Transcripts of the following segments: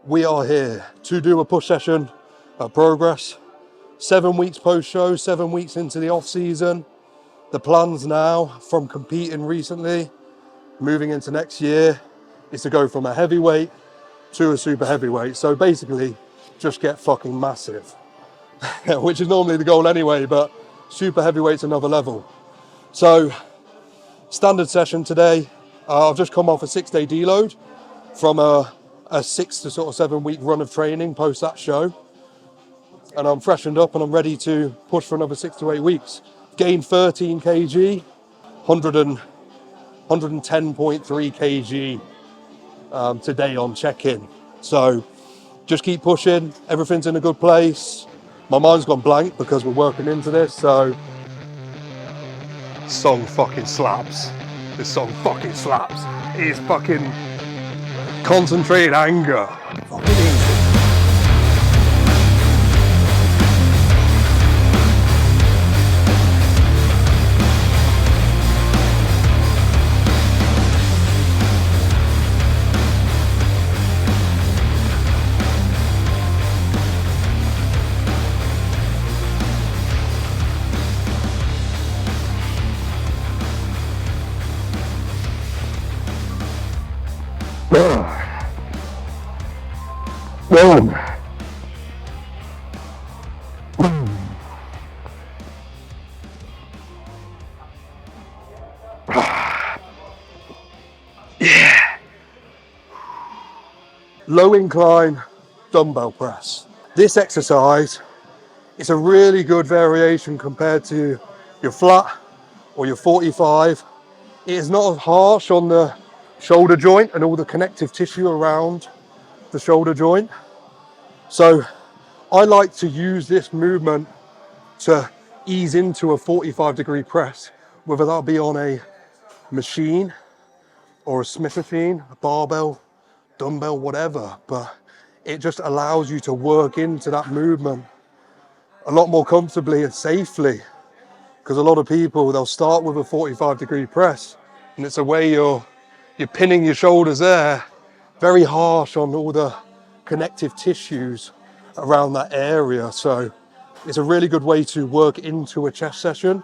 We are here to do a push session at Progress. 7 weeks post-show, 7 weeks into the off-season. The plans now, from competing recently, moving into next year, is to go from a heavyweight to a super heavyweight. So basically, just get fucking massive, which is normally the goal anyway, but super heavyweight's another level. So, standard session today. I've just come off a 6-day deload from a 6 to sort of 7 week run of training post that show. And I'm freshened up and I'm ready to push for another 6 to 8 weeks. Gained 13 kg, 110.3 kg today on check-in. So just keep pushing, everything's in a good place. My mind's gone blank because we're working into this, so song fucking slaps. This song fucking slaps. It is fucking concentrated anger. Fucking easy. One. Yeah. Low incline dumbbell press. This exercise is a really good variation compared to your flat or your 45. It is not as harsh on the shoulder joint and all the connective tissue around the shoulder joint. So I like to use this movement to ease into a 45-degree press, whether that be on a machine or a Smith machine, a barbell, dumbbell, whatever. But it just allows you to work into that movement a lot more comfortably and safely. Because a lot of people, they'll start with a 45-degree press and it's a way you're pinning your shoulders there, very harsh on all the connective tissues around that area. So it's a really good way to work into a chest session.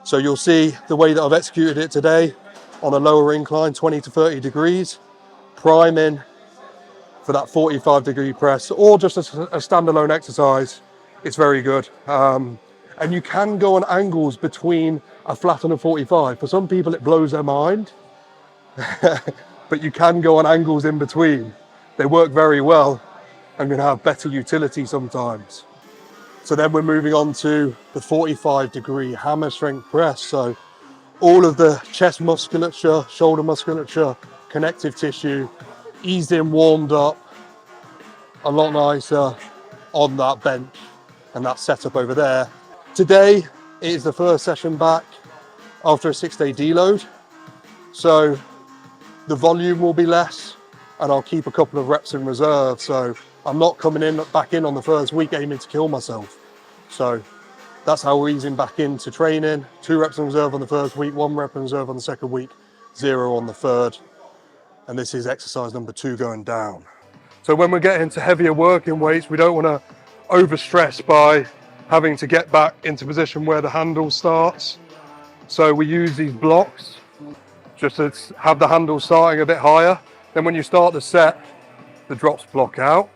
So you'll see the way that I've executed it today on a lower incline, 20 to 30 degrees, priming for that 45-degree press, or just a standalone exercise. It's very good. And you can go on angles between a flat and a 45. For some people, it blows their mind, but you can go on angles in between. They work very well and can have better utility sometimes. So then we're moving on to the 45-degree hammer strength press. So all of the chest musculature, shoulder musculature, connective tissue, eased in, warmed up, a lot nicer on that bench and that setup over there. Today is the first session back after a 6-day deload. So the volume will be less and I'll keep a couple of reps in reserve. So I'm not coming back in on the first week aiming to kill myself. So that's how we're easing back into training. 2 reps in reserve on the first week, 1 rep in reserve on the second week, 0 on the third. And this is exercise number 2 going down. So when we're getting to heavier working weights, we don't want to overstress by having to get back into position where the handle starts. So we use these blocks just to have the handle starting a bit higher. Then when you start the set, the drops block out.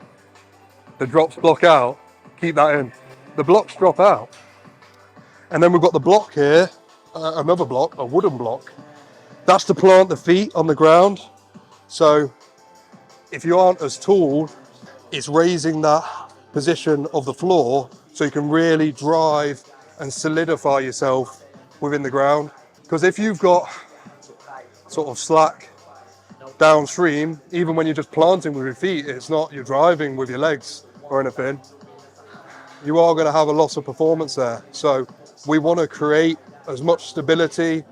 The drops block out, keep that in. The blocks drop out. And then we've got the block here, another block, a wooden block. That's to plant the feet on the ground. So if you aren't as tall, it's raising that position of the floor so you can really drive and solidify yourself within the ground. Because if you've got sort of slack downstream, even when you're just planting with your feet, it's not you're driving with your legs or anything, you are going to have a loss of performance there. So we want to create as much stability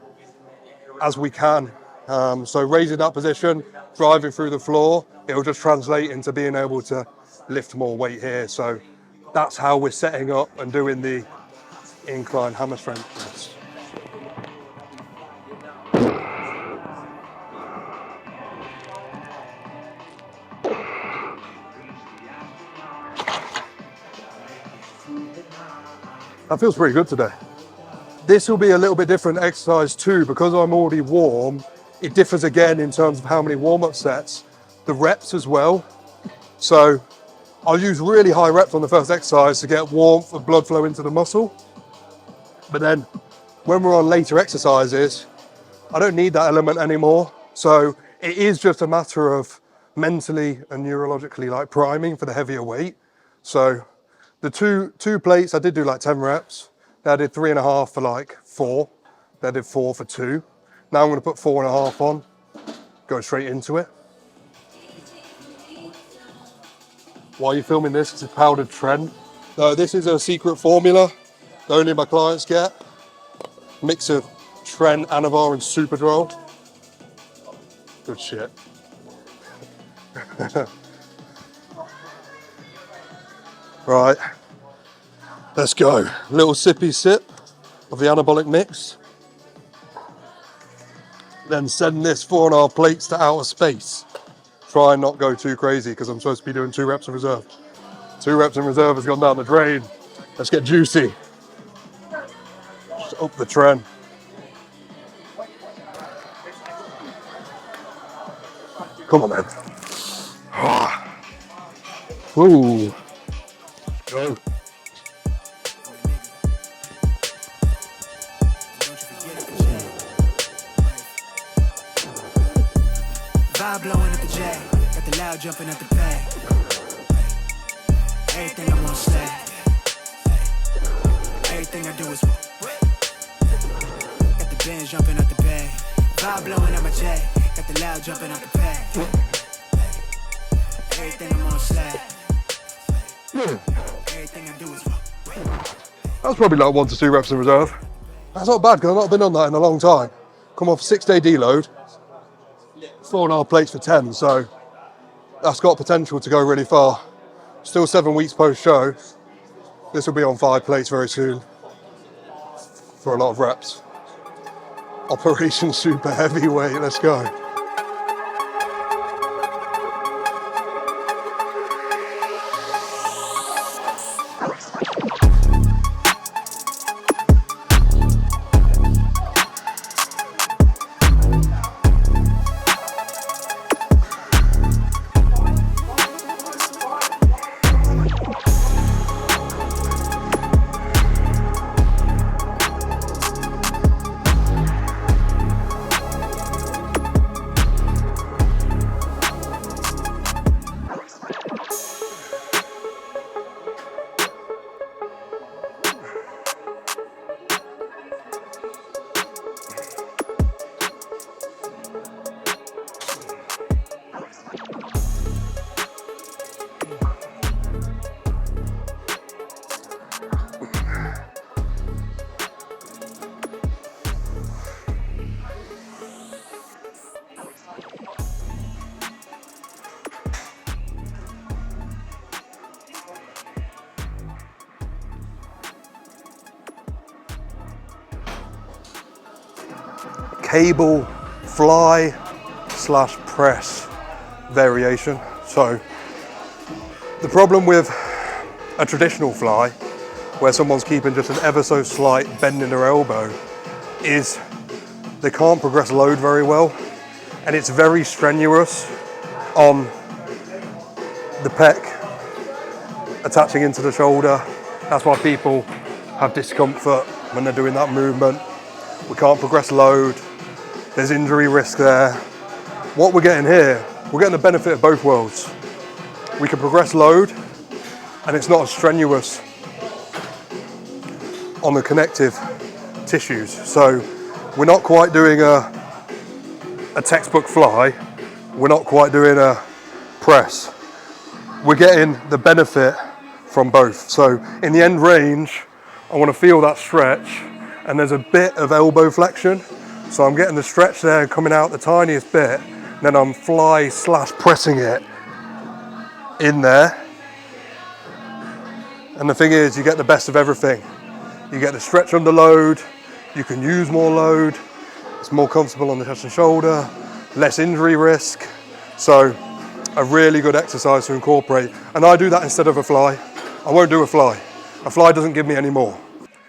as we can. So raising that position, driving through the floor, it'll just translate into being able to lift more weight here. So that's how we're setting up and doing the incline hammer strength press. That feels pretty good today. This will be a little bit different exercise too, because I'm already warm. It differs again in terms of how many warm-up sets, the reps as well. So I'll use really high reps on the first exercise to get warmth and blood flow into the muscle. But then when we're on later exercises, I don't need that element anymore. So it is just a matter of mentally and neurologically like priming for the heavier weight. So the two plates, I did do like 10 reps. Then I did 3.5 for like 4. Then I did 4 for 2. Now I'm going to put 4.5 on, go straight into it. Why are you filming this? It's a powdered trend. No, this is a secret formula that only my clients get. Mix of Tren, Anavar and Superdrol. Good shit. Right, let's go. Little sippy sip of the anabolic mix. Then send this 4.5 plates to outer space. Try and not go too crazy because I'm supposed to be doing 2 reps in reserve. 2 reps in reserve has gone down the drain. Let's get juicy. Just up the trend. Come on, man. Ooh. Go. Vibe blowing at the J, got the loud jumping at the pay. Everything I'm gonna say, everything I do is got the bands jumping at the bay. Vibe blowing at my J, got the loud jumping at the pay. Everything I'm gonna say, everything I do is That was probably like 1 to 2 reps in reserve. That's not bad because I've not been on that in a long time. Come off 6-day deload. 4.5 plates for 10, so that's got potential to go really far. Still 7 weeks post-show. This will be on 5 plates very soon for a lot of reps. Operation Super Heavyweight, let's go. Cable fly / press variation. So the problem with a traditional fly, where someone's keeping just an ever so slight bend in their elbow, is they can't progress load very well, and it's very strenuous on the pec attaching into the shoulder. That's why people have discomfort when they're doing that movement. We can't progress load. There's injury risk there. What we're getting here, we're getting the benefit of both worlds. We can progress load, and it's not as strenuous on the connective tissues. So we're not quite doing a textbook fly. We're not quite doing a press. We're getting the benefit from both. So in the end range, I want to feel that stretch, and there's a bit of elbow flexion. So I'm getting the stretch there coming out the tiniest bit, then I'm fly / pressing it in there. And the thing is, you get the best of everything. You get the stretch under load, you can use more load, it's more comfortable on the chest and shoulder, less injury risk. So a really good exercise to incorporate. And I do that instead of a fly. I won't do a fly. A fly doesn't give me any more.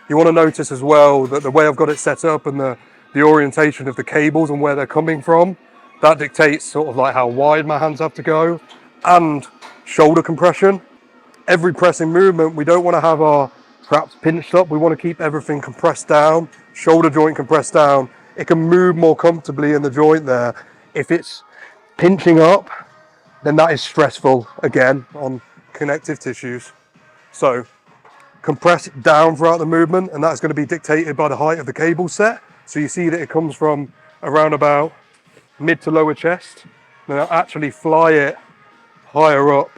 You want to notice as well that the way I've got it set up and the orientation of the cables and where they're coming from, that dictates sort of like how wide my hands have to go, and shoulder compression. Every pressing movement, we don't want to have our traps pinched up. We want to keep everything compressed down, shoulder joint compressed down. It can move more comfortably in the joint there. If it's pinching up, then that is stressful again on connective tissues. So compress it down throughout the movement, and that's going to be dictated by the height of the cable set. So you see that it comes from around about mid to lower chest. Then I'll actually fly it higher up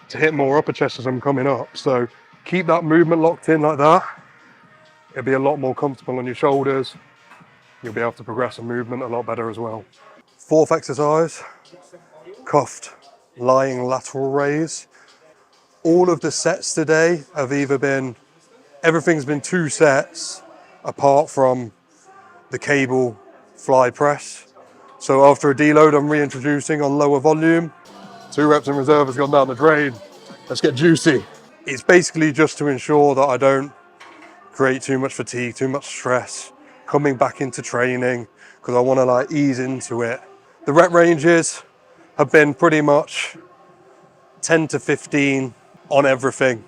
to hit more upper chest as I'm coming up. So keep that movement locked in like that. It'll be a lot more comfortable on your shoulders. You'll be able to progress the movement a lot better as well. Fourth exercise, cuffed lying lateral raise. All of the sets today have either been, everything's been 2 sets apart from the cable fly press. So after a deload, I'm reintroducing on lower volume. 2 reps in reserve has gone down the drain. Let's get juicy. It's basically just to ensure that I don't create too much fatigue, too much stress coming back into training, because I want to like ease into it. The rep ranges have been pretty much 10 to 15 on everything,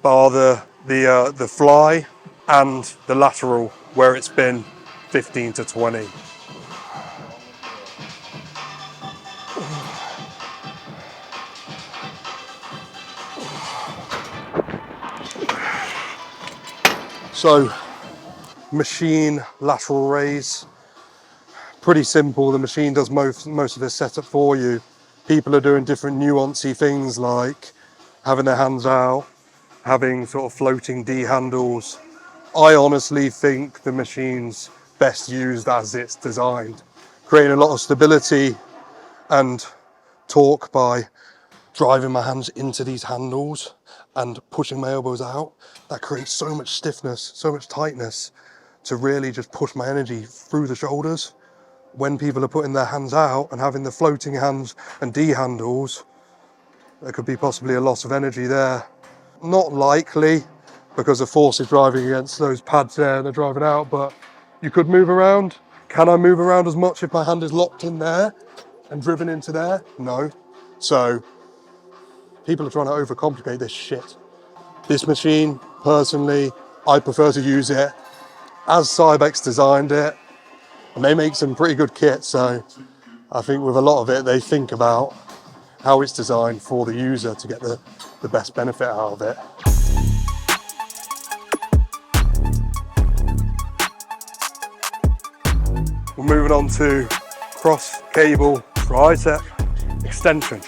bar the fly and the lateral, where it's been 15 to 20. So, machine lateral raise, pretty simple. The machine does most of this setup for you. People are doing different nuancy things like having their hands out, having sort of floating D handles. I honestly think the machine's best used as it's designed, creating a lot of stability and torque by driving my hands into these handles and pushing my elbows out. That creates so much stiffness, so much tightness to really just push my energy through the shoulders. When people are putting their hands out and having the floating hands and D handles, there could be possibly a loss of energy there. Not likely, because the force is driving against those pads there and they're driving out, but you could move around. Can I move around as much if my hand is locked in there and driven into there? No. So people are trying to overcomplicate this shit. This machine, personally, I prefer to use it as Cybex designed it, and they make some pretty good kit, so I think with a lot of it, they think about how it's designed for the user to get the best benefit out of it. We're moving on to cross cable tricep extension.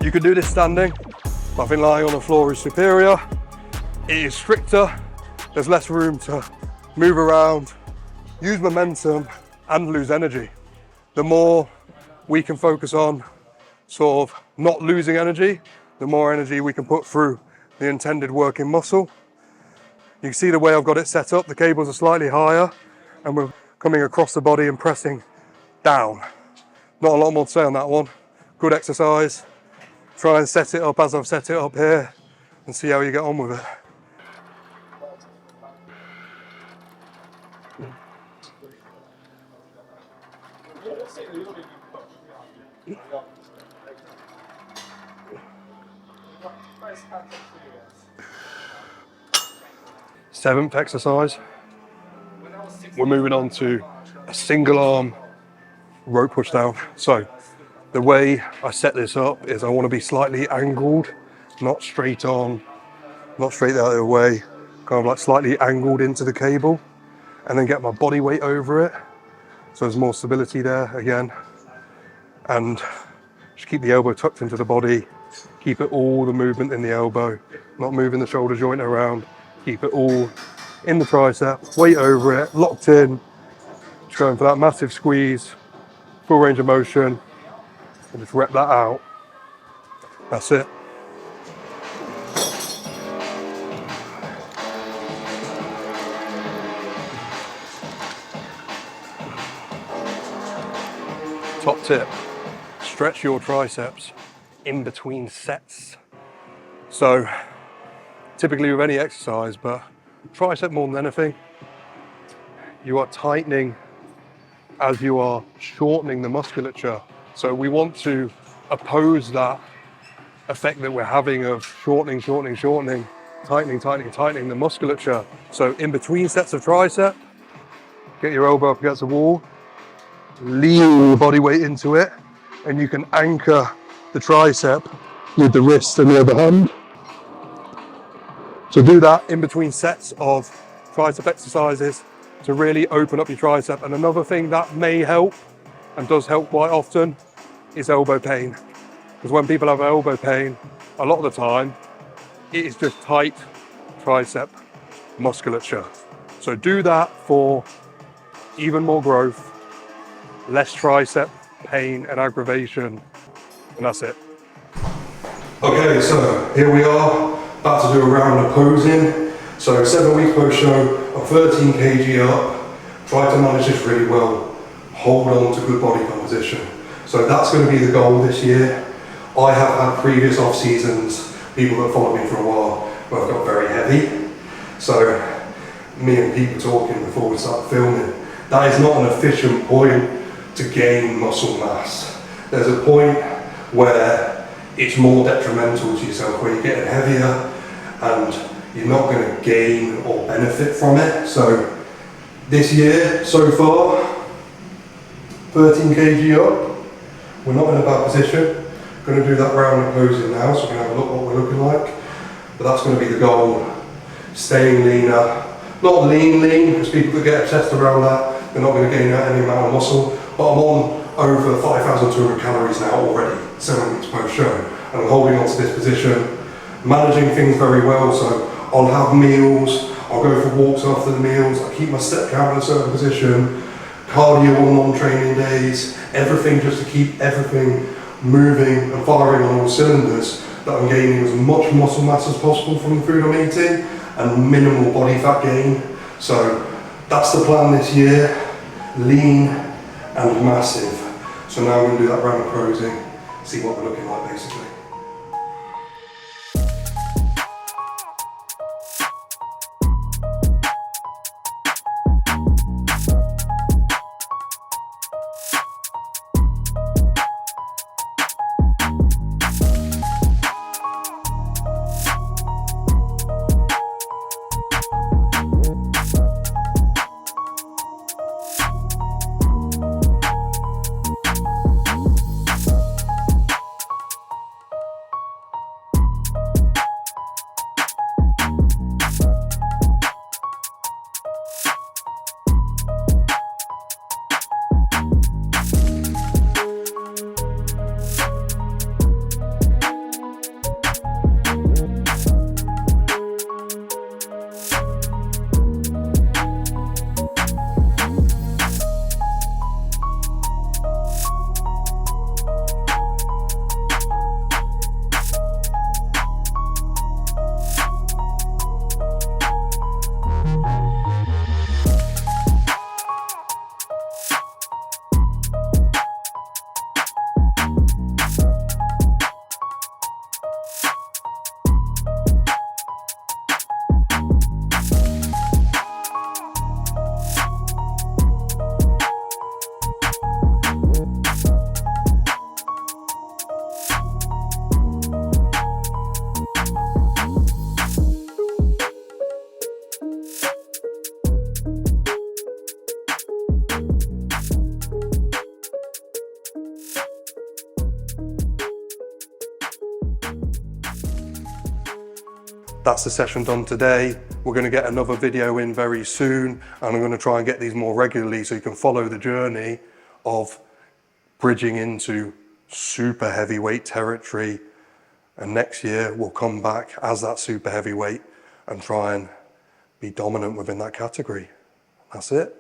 You can do this standing, but I think lying on the floor is superior. It is stricter, there's less room to move around, use momentum and lose energy. The more we can focus on sort of not losing energy, the more energy we can put through the intended working muscle. You can see the way I've got it set up, the cables are slightly higher and we're coming across the body and pressing down. Not a lot more to say on that one. Good exercise. Try and set it up as I've set it up here and see how you get on with it. Seventh exercise. We're moving on to a single arm rope push down. So the way I set this up is I want to be slightly angled, not straight on, not straight the other way, kind of like slightly angled into the cable, and then get my body weight over it. So there's more stability there again. And just keep the elbow tucked into the body, keep it all the movement in the elbow, not moving the shoulder joint around, keep it all in the tricep, weight over it, locked in, just going for that massive squeeze, full range of motion, and just rep that out. That's it. Top tip, stretch your triceps in between sets. So typically with any exercise, but Tricep more than anything, you are tightening as you are shortening the musculature. So we want to oppose that effect that we're having of shortening, tightening the musculature. So in between sets of tricep, get your elbow up against the wall, lean your body weight into it, and you can anchor the tricep with the wrist and the other hand. So do that in between sets of tricep exercises to really open up your tricep. And another thing that may help, and does help quite often, is elbow pain. Because when people have elbow pain, a lot of the time, it is just tight tricep musculature. So do that for even more growth, less tricep pain and aggravation, and that's it. Okay, so here we are, about to do a round of posing. So 7 weeks post show, I'm 13 kg up, try to manage this really well, hold on to good body composition. So that's going to be the goal this year. I have had previous off seasons, people that followed me for a while, where I've got very heavy. So me and people talking before we start filming, that is not an efficient point to gain muscle mass. There's a point where it's more detrimental to yourself, where you're getting heavier and you're not going to gain or benefit from it. So this year, so far, 13 kg up, we're not in a bad position. Going to do that round of posing now, so we can have a look what we're looking like. But that's going to be the goal, staying leaner. Not lean, because people that get obsessed around that, they're not going to gain any amount of muscle. But I'm on over 5,200 calories now already, 7 weeks post show. And I'm holding on to this position, managing things very well. So I'll have meals, I'll go for walks after the meals, I keep my step count in a certain position, cardio on non-training days, everything just to keep everything moving and firing on all cylinders, that I'm gaining as much muscle mass as possible from the food I'm eating and minimal body fat gain. So that's the plan this year, lean and massive. So now we're going to do that round of posing, see what we're looking like basically. That's the session done today. We're going to get another video in very soon, and I'm going to try and get these more regularly so you can follow the journey of bridging into super heavyweight territory. And next year we'll come back as that super heavyweight and try and be dominant within that category. That's it.